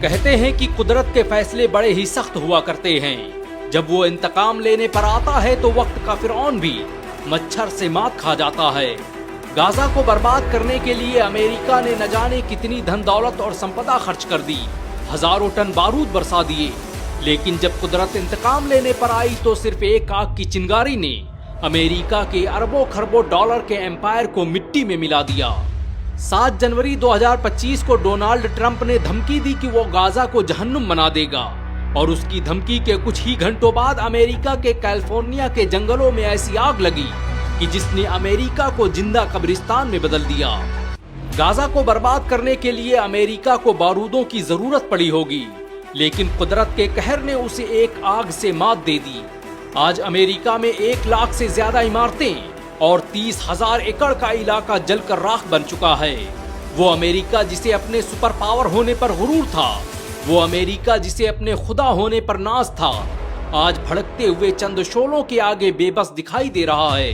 कहते हैं कि कुदरत के फैसले बड़े ही सख्त हुआ करते हैं। जब वो इंतकाम लेने पर आता है तो वक्त का फिरौन भी मच्छर से मात खा जाता है। गाजा को बर्बाद करने के लिए अमेरिका ने न जाने कितनी धन दौलत और संपदा खर्च कर दी, हजारों टन बारूद बरसा दिए, लेकिन जब कुदरत इंतकाम लेने पर आई तो सिर्फ एक आग की चिंगारी ने अमेरिका के अरबों खरबों डॉलर के एम्पायर को मिट्टी में मिला दिया। 7 जनवरी 2025 को डोनाल्ड ट्रंप ने धमकी दी कि वो गाजा को जहन्नुम बना देगा, और उसकी धमकी के कुछ ही घंटों बाद अमेरिका के कैलिफोर्निया के जंगलों में ऐसी आग लगी कि जिसने अमेरिका को जिंदा कब्रिस्तान में बदल दिया। गाजा को बर्बाद करने के लिए अमेरिका को बारूदों की जरूरत पड़ी होगी, लेकिन कुदरत के कहर ने उसे एक आग से मात दे दी। आज अमेरिका में 1 लाख से ज्यादा इमारतें और 30,000 एकड़ का इलाका जलकर राख बन चुका है। वो अमेरिका जिसे अपने सुपर पावर होने पर गुरूर था, वो अमेरिका जिसे अपने खुदा होने पर नाज था, आज भड़कते हुए चंद शोलों के आगे बेबस दिखाई दे रहा है।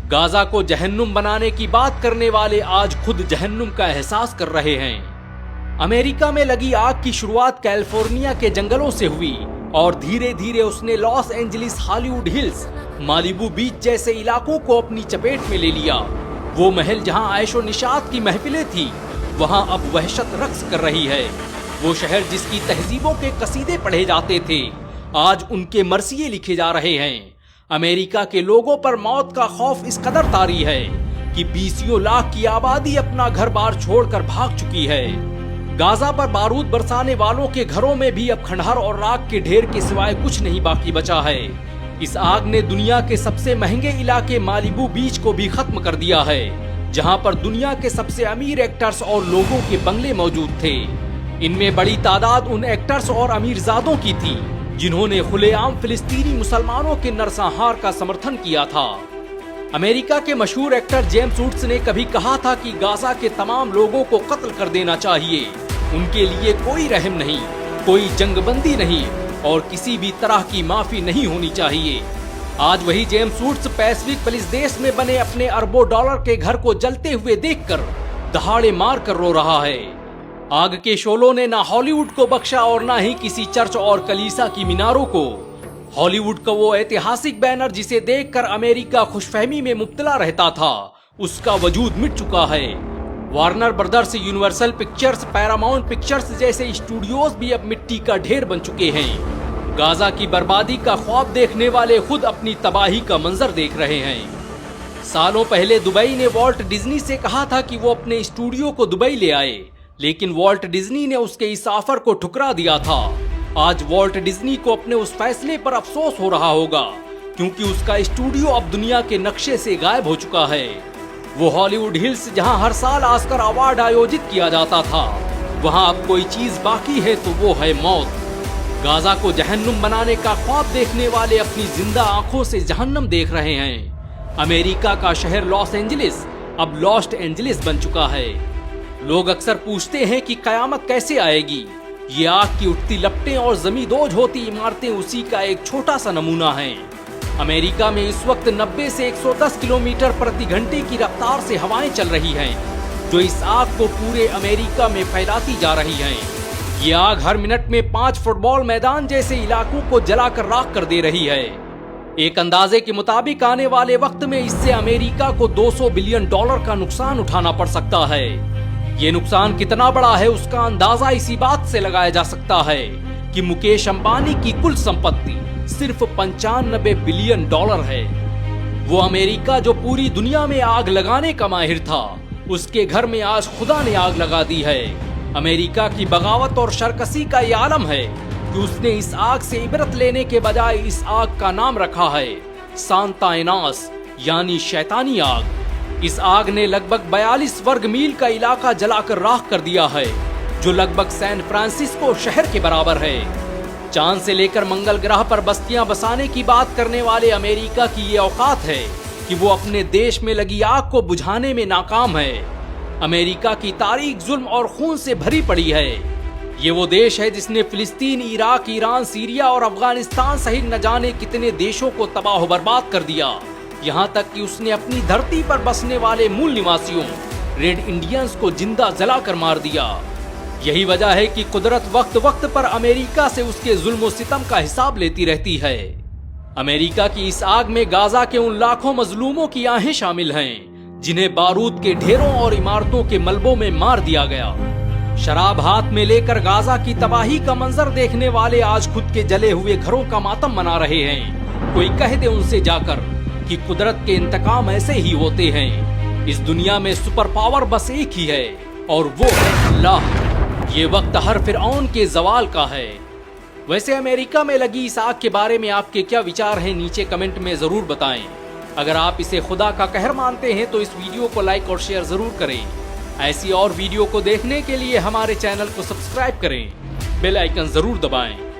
गाजा को जहन्नुम बनाने की बात करने वाले आज खुद जहन्नुम का एहसास कर रहे हैं। अमेरिका में लगी आग की शुरुआत कैलिफोर्निया के जंगलों से हुई और धीरे धीरे उसने Los Angeles, Hollywood Hills, Malibu Beach जैसे इलाकों को अपनी चपेट में ले लिया। वो महल जहां ऐशो निशात की महफिलें थी, वहां अब वहशत रक्स कर रही है। वो शहर जिसकी तहजीबों के कसीदे पढ़े जाते थे, आज उनके मरसिये लिखे जा रहे हैं। अमेरिका के लोगों पर मौत का खौफ इस कदर तारी है कि 20 लाख की आबादी अपना घर बार छोड़कर भाग चुकी है। गाजा पर बारूद बरसाने वालों के घरों में भी अब खंडहर और राख के ढेर के सिवाय कुछ नहीं बाकी बचा है। इस आग ने दुनिया के सबसे महंगे इलाके मालिबू बीच को भी खत्म कर दिया है, जहां पर दुनिया के सबसे अमीर एक्टर्स और लोगों के बंगले मौजूद थे। इनमें बड़ी तादाद उन एक्टर्स और अमीरजादों की थी जिन्होंने खुलेआम फिलिस्तीनी मुसलमानों के नरसंहार का समर्थन किया था। अमेरिका के मशहूर एक्टर जेम्स वुड्स ने कभी कहा था कि गाजा के तमाम लोगों को कत्ल कर देना चाहिए। उनके लिए कोई रहम नहीं, कोई जंगबंदी नहीं और किसी भी तरह की माफी नहीं होनी चाहिए। आज वही जेम्स वुड्स पैसिफिक पुलिस देश में बने अपने अरबों डॉलर के घर को जलते हुए देखकर दहाड़े मार कर रो रहा है। आग के शोलों ने ना हॉलीवुड को बख्शा और ना ही किसी चर्च और कलीसा की मीनारों को। हॉलीवुड का वो ऐतिहासिक बैनर जिसे देखकर अमेरिका खुशफहमी में मुब्तला रहता था, उसका वजूद मिट चुका है। Warner brothers, universal pictures, Paramount pictures जैसे स्टूडियोज भी अब मिट्टी का ढेर बन चुके हैं। गाजा की बर्बादी का ख्वाब देखने वाले खुद अपनी तबाही का मंजर देख रहे हैं। सालों पहले दुबई ने वॉल्ट डिज्नी से कहा था कि वो अपने स्टूडियो को दुबई ले आए, लेकिन वॉल्ट डिज्नी ने उसके इस ऑफर को ठुकरा दिया था। आज वॉल्ट डिज्नी को अपने उस फैसले पर अफसोस हो रहा होगा, क्योंकि उसका स्टूडियो अब दुनिया के नक्शे से गायब हो चुका है। वो हॉलीवुड हिल्स जहां हर साल ऑस्कर अवार्ड आयोजित किया जाता था, वहां अब कोई चीज बाकी है तो वो है मौत। गाजा को जहन्नुम बनाने का ख्वाब देखने वाले अपनी जिंदा आंखों से जहन्नम देख रहे हैं। अमेरिका का शहर लॉस एंजलिस अब लॉस्ट एंजलिस बन चुका है। लोग अक्सर पूछते हैं कि कयामत कैसे आएगी। ये आग की उठती लपटें और जमींदोज होती इमारतें उसी का एक छोटा सा नमूना है। अमेरिका में इस वक्त 90 से 110 किलोमीटर प्रति घंटे की रफ्तार से हवाएं चल रही हैं, जो इस आग को पूरे अमेरिका में फैलाती जा रही हैं। ये आग हर मिनट में 5 फुटबॉल मैदान जैसे इलाकों को जलाकर राख कर दे रही है। एक अंदाजे के मुताबिक आने वाले वक्त में इससे अमेरिका को $200 बिलियन का नुकसान उठाना पड़ सकता है। ये नुकसान कितना बड़ा है उसका अंदाजा इसी बात से लगाया जा सकता है कि मुकेश अंबानी की कुल संपत्ति सिर्फ $95 बिलियन है। वो अमेरिका जो पूरी दुनिया में आग लगाने का माहिर था, उसके घर में आज खुदा ने आग लगा दी है। अमेरिका की बगावत और शरकसी का ये आलम है कि उसने इस आग से इबरत लेने के बजाय इस आग का नाम रखा है सांता एनास, यानी शैतानी आग। इस आग ने लगभग 42 वर्ग मील का इलाका जलाकर राख कर दिया है, जो लगभग सैन फ्रांसिस्को शहर के बराबर है। चांद से लेकर मंगल ग्रह पर बस्तियां बसाने की बात करने वाले अमेरिका की ये औकात है कि वो अपने देश में लगी आग को बुझाने में नाकाम है। अमेरिका की तारीख जुल्म और खून से भरी पड़ी है। ये वो देश है जिसने फिलिस्तीन, इराक, ईरान, सीरिया और अफगानिस्तान सहित न जाने कितने देशों को तबाह बर्बाद कर दिया। यहाँ तक कि उसने अपनी धरती पर बसने वाले मूल निवासियों रेड इंडियंस को जिंदा जलाकर मार दिया। यही वजह है कि कुदरत वक्त वक्त पर अमेरिका से उसके जुल्म सितम का हिसाब लेती रहती है। अमेरिका की इस आग में गाजा के उन लाखों मजलूमों की आहें शामिल हैं जिन्हें बारूद के ढेरों और इमारतों के मलबों में मार दिया गया। शराब हाथ में लेकर गाजा की तबाही का मंजर देखने वाले आज खुद के जले हुए घरों का मातम मना रहे हैं। कोई कह दे उनसे जाकर कि कुदरत के इंतकाम ऐसे ही होते हैं। इस दुनिया में सुपर पावर बस एक ही है और वो है अल्लाह। ये वक्त हर फिरऔन के जवाल का है। वैसे अमेरिका में लगी इस आग के बारे में आपके क्या विचार हैं, नीचे कमेंट में जरूर बताएं। अगर आप इसे खुदा का कहर मानते हैं तो इस वीडियो को लाइक और शेयर जरूर करें। ऐसी और वीडियो को देखने के लिए हमारे चैनल को सब्सक्राइब करें, बेल आइकन जरूर दबाएं।